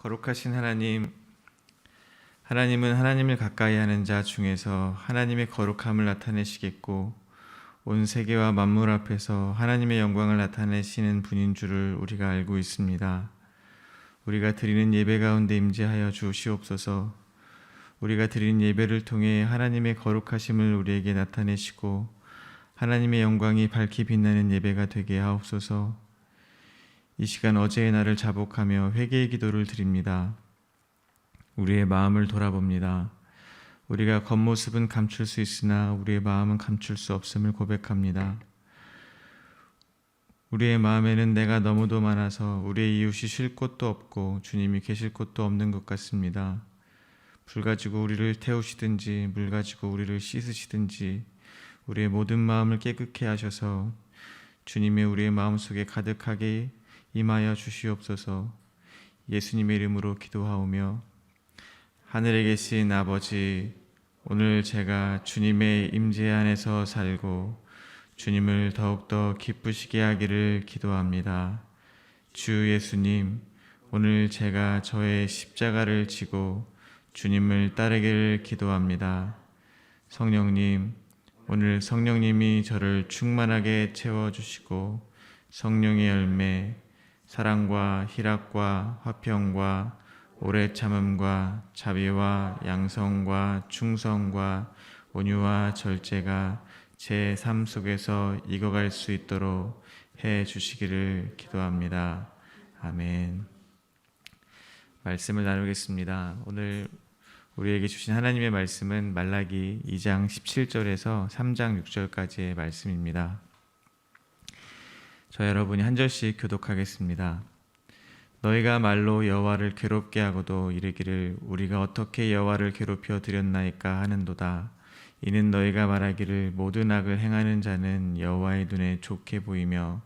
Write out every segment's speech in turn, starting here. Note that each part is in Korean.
거룩하신 하나님, 하나님은 하나님을 가까이 하는 자 중에서 하나님의 거룩함을 나타내시겠고 온 세계와 만물 앞에서 하나님의 영광을 나타내시는 분인 줄을 우리가 알고 있습니다. 우리가 드리는 예배 가운데 임재하여 주시옵소서. 우리가 드리는 예배를 통해 하나님의 거룩하심을 우리에게 나타내시고 하나님의 영광이 밝히 빛나는 예배가 되게 하옵소서. 이 시간 어제의 날을 자복하며 회개의 기도를 드립니다. 우리의 마음을 돌아봅니다. 우리가 겉모습은 감출 수 있으나 우리의 마음은 감출 수 없음을 고백합니다. 우리의 마음에는 내가 너무도 많아서 우리의 이웃이 쉴 곳도 없고 주님이 계실 곳도 없는 것 같습니다. 불 가지고 우리를 태우시든지 물 가지고 우리를 씻으시든지 우리의 모든 마음을 깨끗게 하셔서 주님의 우리의 마음속에 가득하게 임하여 주시옵소서. 예수님의 이름으로 기도하오며 하늘에 계신 아버지, 오늘 제가 주님의 임재 안에서 살고 주님을 더욱더 기쁘시게 하기를 기도합니다. 주 예수님, 오늘 제가 저의 십자가를 지고 주님을 따르기를 기도합니다. 성령님, 오늘 성령님이 저를 충만하게 채워주시고 성령의 열매, 사랑과 희락과 화평과 오래 참음과 자비와 양성과 충성과 온유와 절제가 제 삶 속에서 익어갈 수 있도록 해 주시기를 기도합니다. 아멘. 말씀을 나누겠습니다. 오늘 우리에게 주신 하나님의 말씀은 말라기 2장 17절에서 3장 6절까지의 말씀입니다. 저 여러분이 한 절씩 교독하겠습니다. 너희가 말로 여호와를 괴롭게 하고도 이르기를 우리가 어떻게 여호와를 괴롭혀 드렸나이까 하는도다. 이는 너희가 말하기를 모든 악을 행하는 자는 여호와의 눈에 좋게 보이며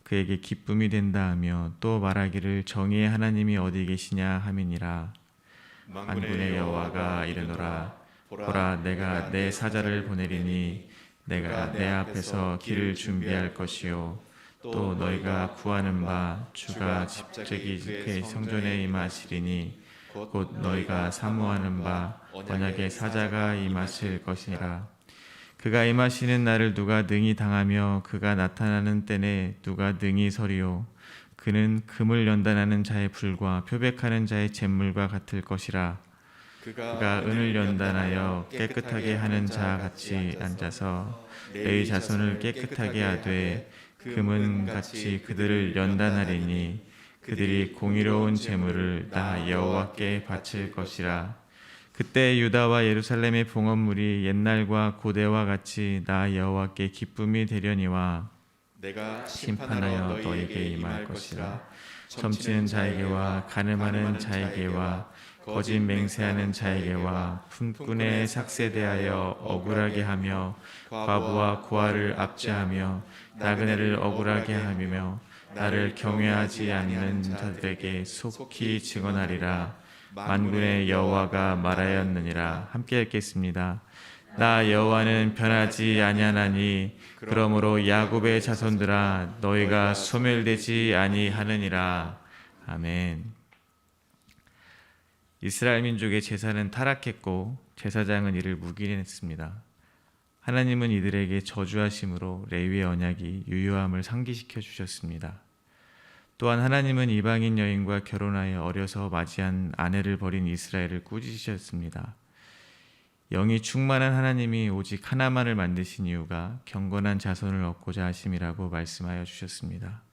그에게 기쁨이 된다 하며 또 말하기를 정의의 하나님이 어디 계시냐 함이니라. 만군의 여호와가 이르노라. 보라, 내가 내 사자를 보내리니 내가 내 앞에서 길을 준비할 것이요 또 너희가 구하는 바 주가 집적이 그의 성전에 임하시리니 곧 너희가 사모하는 바 언약의 사자가 임하실 것이니라. 그가 임하시는 날을 누가 능히 당하며 그가 나타나는 때에 누가 능히 서리요. 그는 금을 연단하는 자의 불과 표백하는 자의 잿물과 같을 것이라. 그가 은을 연단하여 깨끗하게 하는 자 같이 앉아서 내 자손을 깨끗하게 하되 금은 같이 그들을 연단하리니 그들이 공의로운 제물을 나 여호와께 바칠 것이라. 그때 유다와 예루살렘의 봉헌물이 옛날과 고대와 같이 나 여호와께 기쁨이 되려니와 내가 심판하여 너에게 임할 것이라. 점치는 자에게와 간음하는 자에게와 거짓 맹세하는 자에게와 품꾼에 삭세대하여 억울하게 하며 과부와 고아를 압제하며 나그네를 억울하게 하며 나를 경외하지 않는 자들에게 속히 증언하리라. 만군의 여호와가 말하였느니라. 함께 읽겠습니다. 나 여호와는 변하지 아니하나니 그러므로 야곱의 자손들아 너희가 소멸되지 아니하느니라. 아멘. 이스라엘 민족의 제사는 타락했고 제사장은 이를 묵인했습니다. 하나님은 이들에게 저주하심으로 레위의 언약이 유효함을 상기시켜 주셨습니다. 또한 하나님은 이방인 여인과 결혼하여 어려서 맞이한 아내를 버린 이스라엘을 꾸짖으셨습니다. 영이 충만한 하나님이 오직 하나만을 만드신 이유가 경건한 자손을 얻고자 하심이라고 말씀하여 주셨습니다.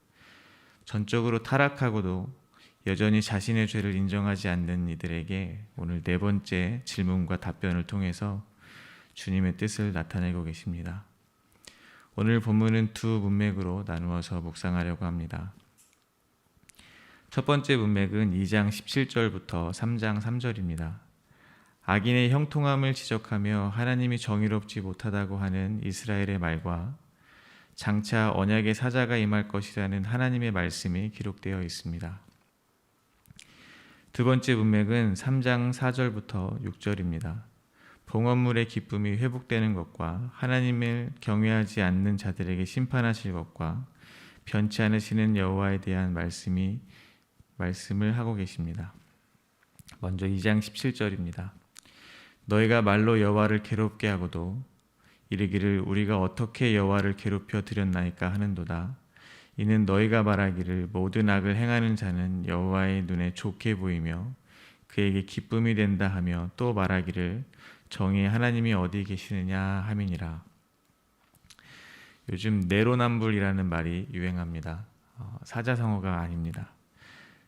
전적으로 타락하고도 여전히 자신의 죄를 인정하지 않는 이들에게 오늘 네 번째 질문과 답변을 통해서 주님의 뜻을 나타내고 계십니다. 오늘 본문은 두 문맥으로 나누어서 묵상하려고 합니다. 첫 번째 문맥은 2장 17절부터 3장 3절입니다. 악인의 형통함을 지적하며 하나님이 정의롭지 못하다고 하는 이스라엘의 말과 장차 언약의 사자가 임할 것이라는 하나님의 말씀이 기록되어 있습니다. 두 번째 문맥은 3장 4절부터 6절입니다. 봉헌물의 기쁨이 회복되는 것과 하나님을 경외하지 않는 자들에게 심판하실 것과 변치 않으시는 여호와에 대한 말씀을 하고 계십니다. 먼저 2장 17절입니다. 너희가 말로 여호와를 괴롭게 하고도 이르기를 우리가 어떻게 여호와를 괴롭혀 드렸나이까 하는도다. 이는 너희가 말하기를 모든 악을 행하는 자는 여호와의 눈에 좋게 보이며 그에게 기쁨이 된다 하며 또 말하기를 정의의 하나님이 어디 계시느냐 함이니라. 요즘 내로남불이라는 말이 유행합니다. 사자성어가 아닙니다.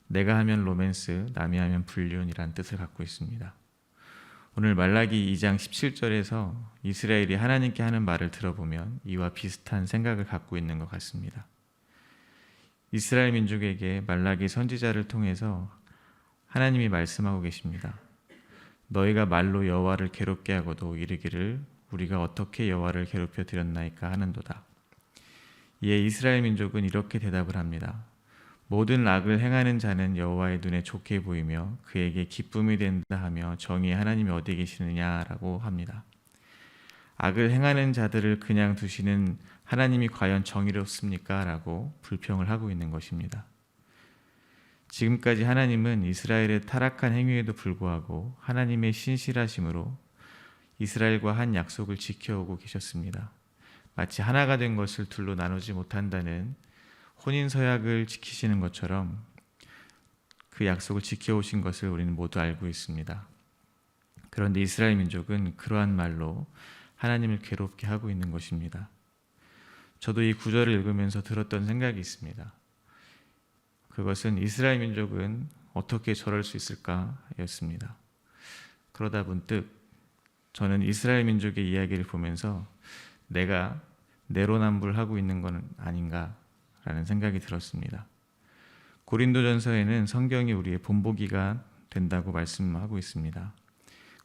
내가 하면 로맨스, 남이 하면 불륜이란 뜻을 갖고 있습니다. 오늘 말라기 2장 17절에서 이스라엘이 하나님께 하는 말을 들어보면 이와 비슷한 생각을 갖고 있는 것 같습니다. 이스라엘 민족에게 말라기 선지자를 통해서 하나님이 말씀하고 계십니다. 너희가 말로 여호와를 괴롭게 하고도 이르기를 우리가 어떻게 여호와를 괴롭혀 드렸나이까 하는도다. 이에 이스라엘 민족은 이렇게 대답을 합니다. 모든 악을 행하는 자는 여호와의 눈에 좋게 보이며 그에게 기쁨이 된다 하며 정의의 하나님이 어디 계시느냐라고 합니다. 악을 행하는 자들을 그냥 두시는 하나님이 과연 정의롭습니까? 라고 불평을 하고 있는 것입니다. 지금까지 하나님은 이스라엘의 타락한 행위에도 불구하고 하나님의 신실하심으로 이스라엘과 한 약속을 지켜오고 계셨습니다. 마치 하나가 된 것을 둘로 나누지 못한다는 혼인서약을 지키시는 것처럼 그 약속을 지켜오신 것을 우리는 모두 알고 있습니다. 그런데 이스라엘 민족은 그러한 말로 하나님을 괴롭게 하고 있는 것입니다. 저도 이 구절을 읽으면서 들었던 생각이 있습니다. 그것은 이스라엘 민족은 어떻게 저럴 수 있을까 였습니다. 그러다 문득 저는 이스라엘 민족의 이야기를 보면서 내가 내로남불하고 있는 건 아닌가라는 생각이 들었습니다. 고린도전서에는 성경이 우리의 본보기가 된다고 말씀하고 있습니다.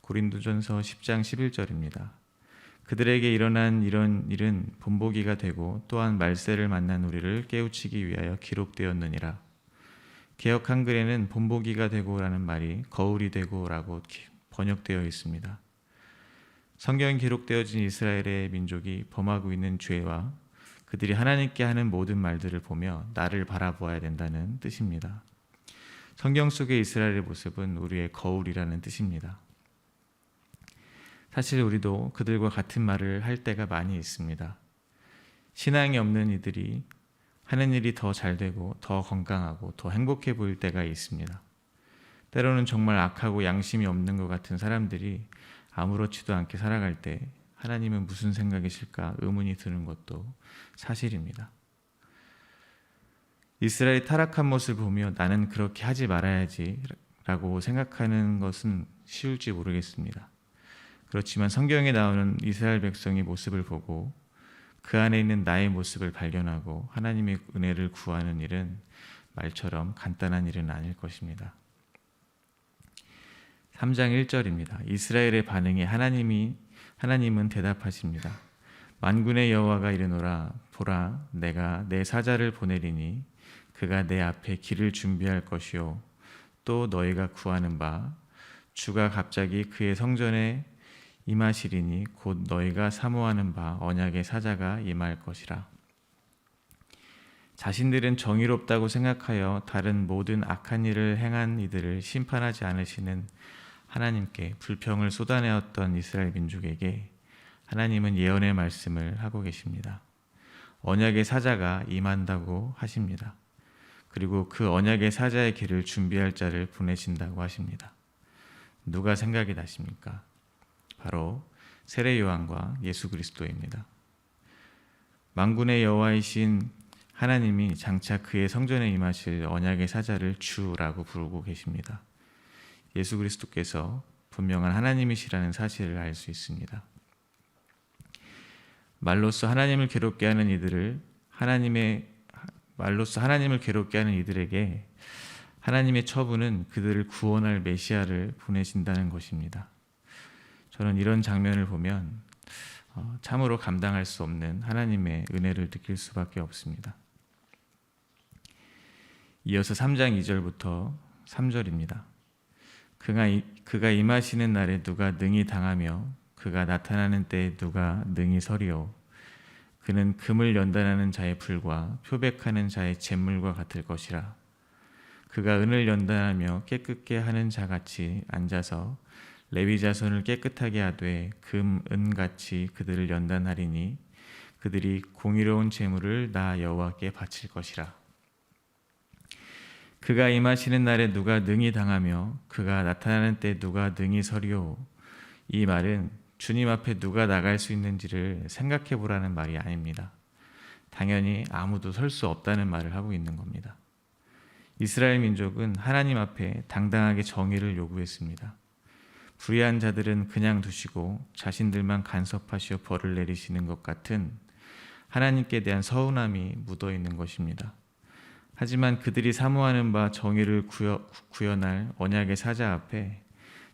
고린도전서 10장 11절입니다. 그들에게 일어난 이런 일은 본보기가 되고 또한 말세를 만난 우리를 깨우치기 위하여 기록되었느니라. 개역 한글에는 본보기가 되고라는 말이 거울이 되고라고 번역되어 있습니다. 성경에 기록되어진 이스라엘의 민족이 범하고 있는 죄와 그들이 하나님께 하는 모든 말들을 보며 나를 바라보아야 된다는 뜻입니다. 성경 속의 이스라엘의 모습은 우리의 거울이라는 뜻입니다. 사실 우리도 그들과 같은 말을 할 때가 많이 있습니다. 신앙이 없는 이들이 하는 일이 더 잘되고 더 건강하고 더 행복해 보일 때가 있습니다. 때로는 정말 악하고 양심이 없는 것 같은 사람들이 아무렇지도 않게 살아갈 때 하나님은 무슨 생각이실까 의문이 드는 것도 사실입니다. 이스라엘의 타락한 모습을 보며 나는 그렇게 하지 말아야지 라고 생각하는 것은 쉬울지 모르겠습니다. 그렇지만 성경에 나오는 이스라엘 백성의 모습을 보고 그 안에 있는 나의 모습을 발견하고 하나님의 은혜를 구하는 일은 말처럼 간단한 일은 아닐 것입니다. 3장 1절입니다. 이스라엘의 반응에 하나님은 대답하십니다. 만군의 여호와가 이르노라 보라 내가 내 사자를 보내리니 그가 내 앞에 길을 준비할 것이요 또 너희가 구하는 바 주가 갑자기 그의 성전에 임하시리니 곧 너희가 사모하는 바 언약의 사자가 임할 것이라. 자신들은 정의롭다고 생각하여 다른 모든 악한 일을 행한 이들을 심판하지 않으시는 하나님께 불평을 쏟아내었던 이스라엘 민족에게 하나님은 예언의 말씀을 하고 계십니다. 언약의 사자가 임한다고 하십니다. 그리고 그 언약의 사자의 길을 준비할 자를 보내신다고 하십니다. 누가 생각이 나십니까? 바로 세례 요한과 예수 그리스도입니다. 만군의 여호와이신 하나님이 장차 그의 성전에 임하실 언약의 사자를 주라고 부르고 계십니다. 예수 그리스도께서 분명한 하나님이시라는 사실을 알 수 있습니다. 말로써 하나님을 괴롭게 하는 이들에게 하나님의 처분은 그들을 구원할 메시아를 보내신다는 것입니다. 저는 이런 장면을 보면 참으로 감당할 수 없는 하나님의 은혜를 느낄 수밖에 없습니다. 이어서 3장 2절부터 3절입니다. 그가 임하시는 날에 누가 능히 당하며 그가 나타나는 때에 누가 능히 서리오. 그는 금을 연단하는 자의 불과 표백하는 자의 잿물과 같을 것이라. 그가 은을 연단하며 깨끗게 하는 자같이 앉아서 레위 자손을 깨끗하게 하되 금, 은같이 그들을 연단하리니 그들이 공의로운 제물을 나 여호와께 바칠 것이라. 그가 임하시는 날에 누가 능히 당하며 그가 나타나는 때 누가 능히 서리오. 이 말은 주님 앞에 누가 나갈 수 있는지를 생각해 보라는 말이 아닙니다. 당연히 아무도 설 수 없다는 말을 하고 있는 겁니다. 이스라엘 민족은 하나님 앞에 당당하게 정의를 요구했습니다. 불의한 자들은 그냥 두시고 자신들만 간섭하시어 벌을 내리시는 것 같은 하나님께 대한 서운함이 묻어 있는 것입니다. 하지만 그들이 사모하는 바 정의를 구현할 언약의 사자 앞에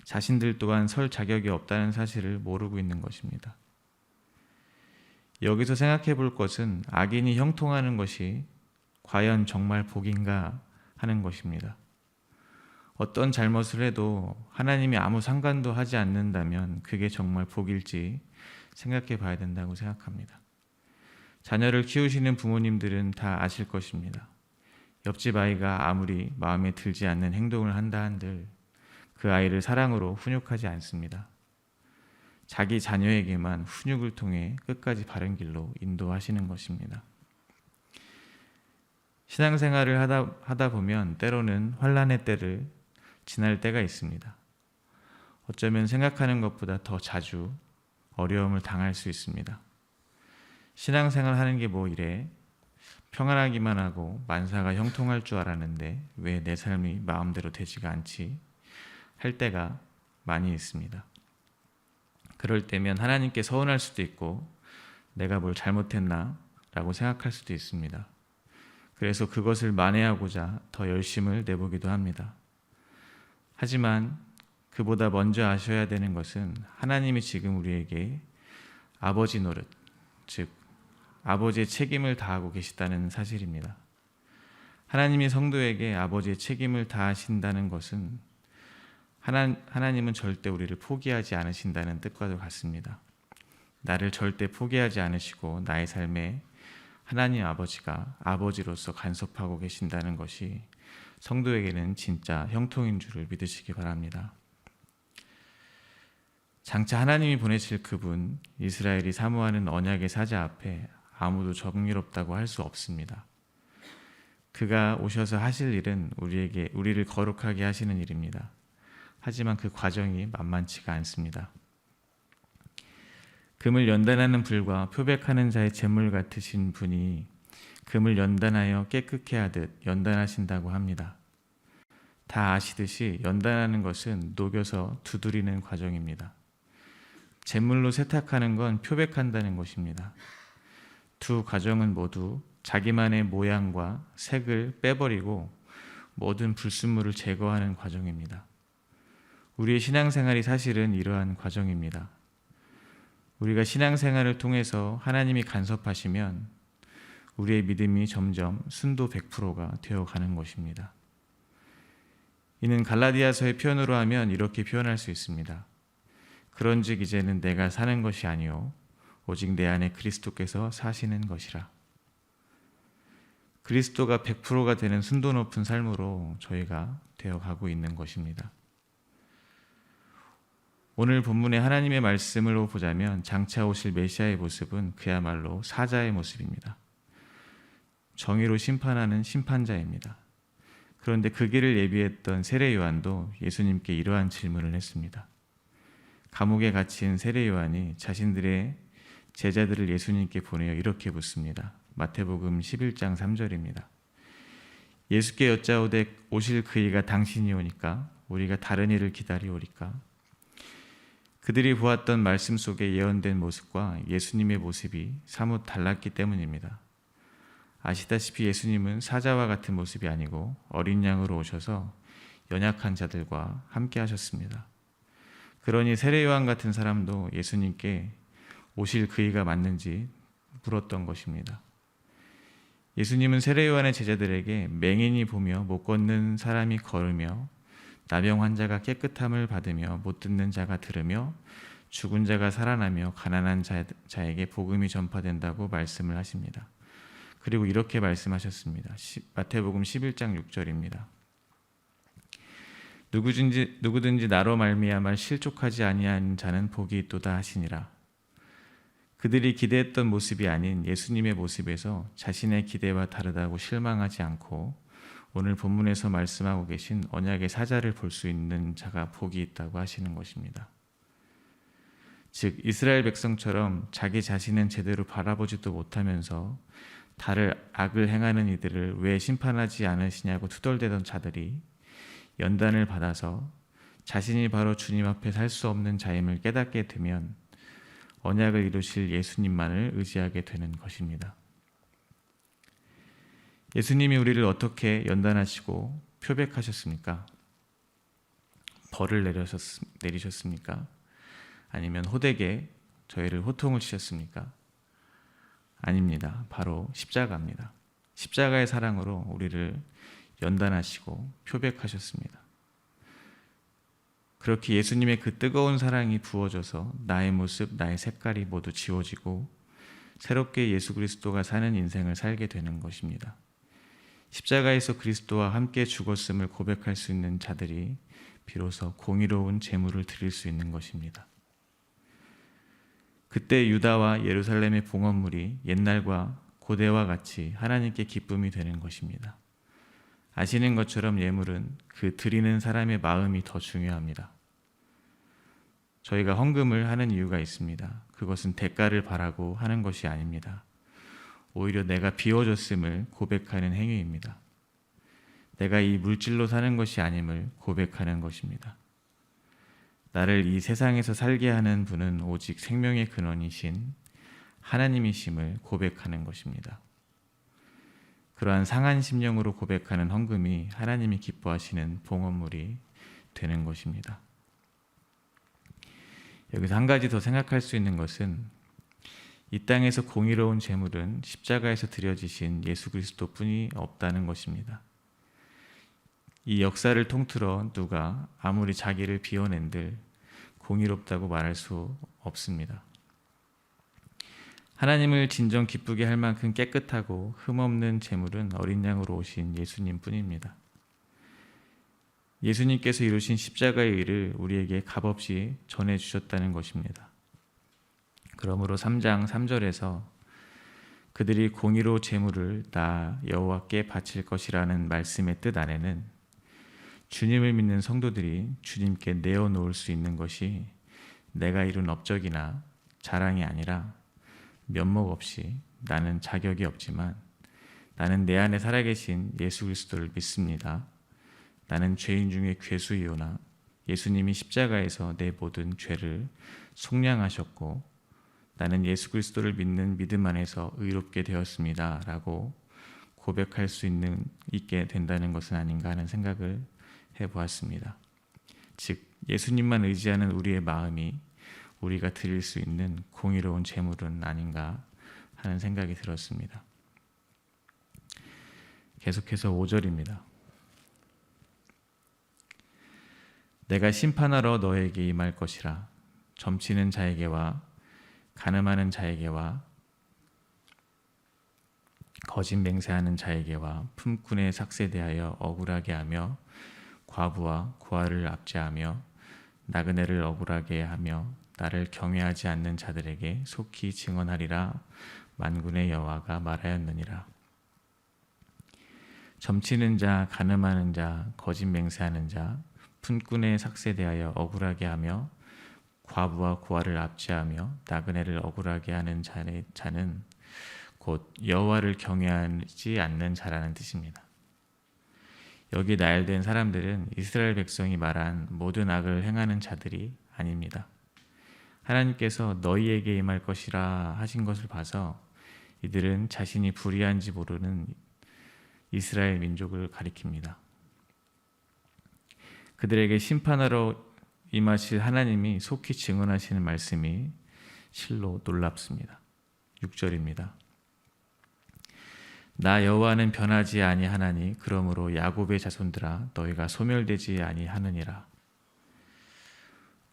자신들 또한 설 자격이 없다는 사실을 모르고 있는 것입니다. 여기서 생각해 볼 것은 악인이 형통하는 것이 과연 정말 복인가 하는 것입니다. 어떤 잘못을 해도 하나님이 아무 상관도 하지 않는다면 그게 정말 복일지 생각해 봐야 된다고 생각합니다. 자녀를 키우시는 부모님들은 다 아실 것입니다. 옆집 아이가 아무리 마음에 들지 않는 행동을 한다 한들 그 아이를 사랑으로 훈육하지 않습니다. 자기 자녀에게만 훈육을 통해 끝까지 바른 길로 인도하시는 것입니다. 신앙생활을 하다 보면 때로는 환난의 때를 지날 때가 있습니다. 어쩌면 생각하는 것보다 더 자주 어려움을 당할 수 있습니다. 신앙생활 하는 게 뭐 이래? 평안하기만 하고 만사가 형통할 줄 알았는데 왜 내 삶이 마음대로 되지가 않지? 할 때가 많이 있습니다. 그럴 때면 하나님께 서운할 수도 있고 내가 뭘 잘못했나? 라고 생각할 수도 있습니다. 그래서 그것을 만회하고자 더 열심을 내보기도 합니다. 하지만 그보다 먼저 아셔야 되는 것은 하나님이 지금 우리에게 아버지 노릇, 즉 아버지의 책임을 다하고 계시다는 사실입니다. 하나님이 성도에게 아버지의 책임을 다하신다는 것은 하나님은 절대 우리를 포기하지 않으신다는 뜻과도 같습니다. 나를 절대 포기하지 않으시고 나의 삶에 하나님 아버지가 아버지로서 간섭하고 계신다는 것이 성도에게는 진짜 형통인 줄을 믿으시기 바랍니다. 장차 하나님이 보내실 그분, 이스라엘이 사모하는 언약의 사자 앞에 아무도 정의롭다고 할 수 없습니다. 그가 오셔서 하실 일은 우리를 거룩하게 하시는 일입니다. 하지만 그 과정이 만만치가 않습니다. 금을 연단하는 불과 표백하는 자의 제물 같으신 분이 금을 연단하여 깨끗게 하듯 연단하신다고 합니다. 다 아시듯이 연단하는 것은 녹여서 두드리는 과정입니다. 제물로 세탁하는 건 표백한다는 것입니다. 두 과정은 모두 자기만의 모양과 색을 빼버리고 모든 불순물을 제거하는 과정입니다. 우리의 신앙생활이 사실은 이러한 과정입니다. 우리가 신앙생활을 통해서 하나님이 간섭하시면 우리의 믿음이 점점 순도 100%가 되어가는 것입니다. 이는 갈라디아서의 표현으로 하면 이렇게 표현할 수 있습니다. 그런즉 이제는 내가 사는 것이 아니요 오직 내 안에 그리스도께서 사시는 것이라. 그리스도가 100%가 되는 순도 높은 삶으로 저희가 되어가고 있는 것입니다. 오늘 본문의 하나님의 말씀으로 보자면 장차 오실 메시아의 모습은 그야말로 사자의 모습입니다. 정의로 심판하는 심판자입니다. 그런데 그 길을 예비했던 세례 요한도 예수님께 이러한 질문을 했습니다. 감옥에 갇힌 세례 요한이 자신들의 제자들을 예수님께 보내어 이렇게 묻습니다. 마태복음 11장 3절입니다. 예수께 여짜오되 오실 그이가 당신이 오니까 우리가 다른 이를 기다리오리까? 그들이 보았던 말씀 속에 예언된 모습과 예수님의 모습이 사뭇 달랐기 때문입니다. 아시다시피 예수님은 사자와 같은 모습이 아니고 어린 양으로 오셔서 연약한 자들과 함께 하셨습니다. 그러니 세례 요한 같은 사람도 예수님께 오실 그이가 맞는지 물었던 것입니다. 예수님은 세례 요한의 제자들에게 맹인이 보며 못 걷는 사람이 걸으며 나병 환자가 깨끗함을 받으며 못 듣는 자가 들으며 죽은 자가 살아나며 가난한 자에게 복음이 전파된다고 말씀을 하십니다. 그리고 이렇게 말씀하셨습니다. 마태복음 11장 6절입니다. 누구든지 나로 말미암아 실족하지 아니한 자는 복이 있도다 하시니라. 그들이 기대했던 모습이 아닌 예수님의 모습에서 자신의 기대와 다르다고 실망하지 않고 오늘 본문에서 말씀하고 계신 언약의 사자를 볼 수 있는 자가 복이 있다고 하시는 것입니다. 즉 이스라엘 백성처럼 자기 자신은 제대로 바라보지도 못하면서 다를 악을 행하는 이들을 왜 심판하지 않으시냐고 투덜대던 자들이 연단을 받아서 자신이 바로 주님 앞에 살 수 없는 자임을 깨닫게 되면 언약을 이루실 예수님만을 의지하게 되는 것입니다. 예수님이 우리를 어떻게 연단하시고 표백하셨습니까? 벌을 내리셨습니까? 아니면 호되게 저희를 호통을 치셨습니까? 아닙니다. 바로 십자가입니다. 십자가의 사랑으로 우리를 연단하시고 표백하셨습니다. 그렇게 예수님의 그 뜨거운 사랑이 부어져서 나의 모습, 나의 색깔이 모두 지워지고 새롭게 예수 그리스도가 사는 인생을 살게 되는 것입니다. 십자가에서 그리스도와 함께 죽었음을 고백할 수 있는 자들이 비로소 공의로운 제물을 드릴 수 있는 것입니다. 그때 유다와 예루살렘의 봉헌물이 옛날과 고대와 같이 하나님께 기쁨이 되는 것입니다. 아시는 것처럼 예물은 그 드리는 사람의 마음이 더 중요합니다. 저희가 헌금을 하는 이유가 있습니다. 그것은 대가를 바라고 하는 것이 아닙니다. 오히려 내가 비워졌음을 고백하는 행위입니다. 내가 이 물질로 사는 것이 아님을 고백하는 것입니다. 나를 이 세상에서 살게 하는 분은 오직 생명의 근원이신 하나님이심을 고백하는 것입니다. 그러한 상한 심령으로 고백하는 헌금이 하나님이 기뻐하시는 봉헌물이 되는 것입니다. 여기서 한 가지 더 생각할 수 있는 것은 이 땅에서 공의로운 제물은 십자가에서 드려지신 예수 그리스도뿐이 없다는 것입니다. 이 역사를 통틀어 누가 아무리 자기를 비워낸들 공의롭다고 말할 수 없습니다. 하나님을 진정 기쁘게 할 만큼 깨끗하고 흠없는 제물은 어린 양으로 오신 예수님뿐입니다. 예수님께서 이루신 십자가의 의를 우리에게 값없이 전해주셨다는 것입니다. 그러므로 3장 3절에서 그들이 공의로 제물을 나 여호와께 바칠 것이라는 말씀의 뜻 안에는 주님을 믿는 성도들이 주님께 내어놓을 수 있는 것이 내가 이룬 업적이나 자랑이 아니라 면목 없이 나는 자격이 없지만 나는 내 안에 살아계신 예수 그리스도를 믿습니다. 나는 죄인 중에 괴수이오나 예수님이 십자가에서 내 모든 죄를 속량하셨고 나는 예수 그리스도를 믿는 믿음 안에서 의롭게 되었습니다. 라고 고백할 수 있게 된다는 것은 아닌가 하는 생각을 해보았습니다. 즉 예수님만 의지하는 우리의 마음이 우리가 드릴 수 있는 공의로운 제물은 아닌가 하는 생각이 들었습니다. 계속해서 5절입니다. 내가 심판하러 너에게 임할 것이라. 점치는 자에게와 간음하는 자에게와 거짓 맹세하는 자에게와 품꾼의 삭세에 대하여 억울하게 하며 과부와 고아를 압제하며 나그네를 억울하게 하며 나를 경외하지 않는 자들에게 속히 증언하리라. 만군의 여호와가 말하였느니라. 점치는 자, 간음하는 자, 거짓 맹세하는 자, 품꾼의 삭세에 대하여 억울하게 하며 과부와 고아를 압제하며 나그네를 억울하게 하는 자는 곧 여호와를 경외하지 않는 자라는 뜻입니다. 여기 나열된 사람들은 이스라엘 백성이 말한 모든 악을 행하는 자들이 아닙니다. 하나님께서 너희에게 임할 것이라 하신 것을 봐서 이들은 자신이 불의한지 모르는 이스라엘 민족을 가리킵니다. 그들에게 심판하러 임하실 하나님이 속히 증언하시는 말씀이 실로 놀랍습니다. 6절입니다. 나 여호와는 변하지 아니하나니 그러므로 야곱의 자손들아 너희가 소멸되지 아니하느니라.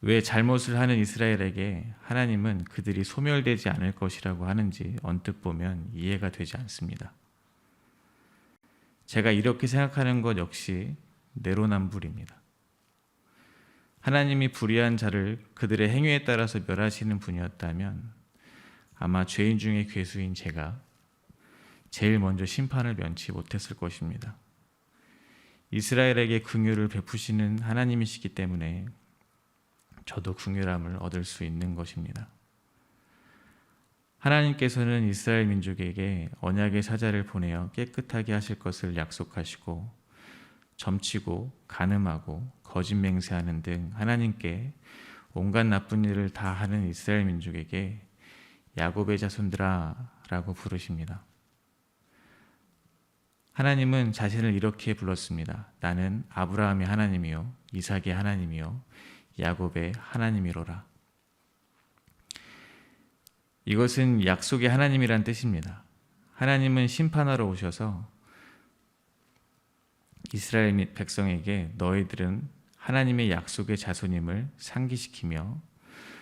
왜 잘못을 하는 이스라엘에게 하나님은 그들이 소멸되지 않을 것이라고 하는지 언뜻 보면 이해가 되지 않습니다. 제가 이렇게 생각하는 것 역시 내로남불입니다. 하나님이 불의한 자를 그들의 행위에 따라서 멸하시는 분이었다면 아마 죄인 중에 괴수인 제가 제일 먼저 심판을 면치 못했을 것입니다. 이스라엘에게 긍휼을 베푸시는 하나님이시기 때문에 저도 긍휼함을 얻을 수 있는 것입니다. 하나님께서는 이스라엘 민족에게 언약의 사자를 보내어 깨끗하게 하실 것을 약속하시고 점치고 간음하고 거짓 맹세하는 등 하나님께 온갖 나쁜 일을 다 하는 이스라엘 민족에게 야곱의 자손들아 라고 부르십니다. 하나님은 자신을 이렇게 불렀습니다. 나는 아브라함의 하나님이요 이삭의 하나님이요 야곱의 하나님이로라. 이것은 약속의 하나님이란 뜻입니다. 하나님은 심판하러 오셔서 이스라엘 백성에게 너희들은 하나님의 약속의 자손임을 상기시키며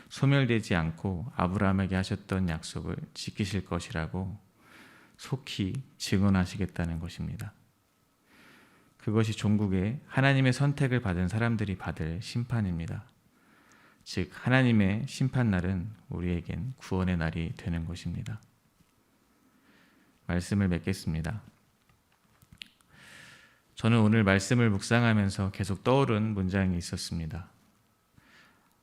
소멸되지 않고 아브라함에게 하셨던 약속을 지키실 것이라고 속히 증언하시겠다는 것입니다. 그것이 종국에 하나님의 선택을 받은 사람들이 받을 심판입니다. 즉 하나님의 심판날은 우리에겐 구원의 날이 되는 것입니다. 말씀을 맺겠습니다. 저는 오늘 말씀을 묵상하면서 계속 떠오른 문장이 있었습니다.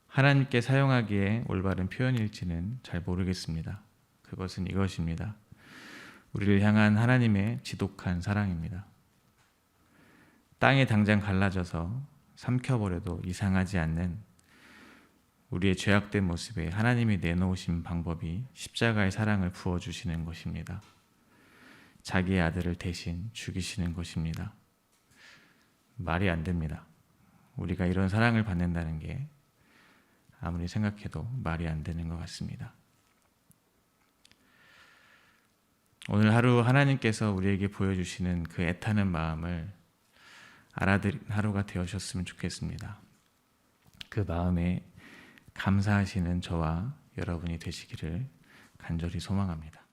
하나님께 사용하기에 올바른 표현일지는 잘 모르겠습니다. 그것은 이것입니다. 우리를 향한 하나님의 지독한 사랑입니다. 땅에 당장 갈라져서 삼켜버려도 이상하지 않는 우리의 죄악된 모습에 하나님이 내놓으신 방법이 십자가의 사랑을 부어주시는 것입니다. 자기의 아들을 대신 죽이시는 것입니다. 말이 안 됩니다. 우리가 이런 사랑을 받는다는 게 아무리 생각해도 말이 안 되는 것 같습니다. 오늘 하루 하나님께서 우리에게 보여주시는 그 애타는 마음을 알아들인 하루가 되어셨으면 좋겠습니다. 그 마음에 감사하시는 저와 여러분이 되시기를 간절히 소망합니다.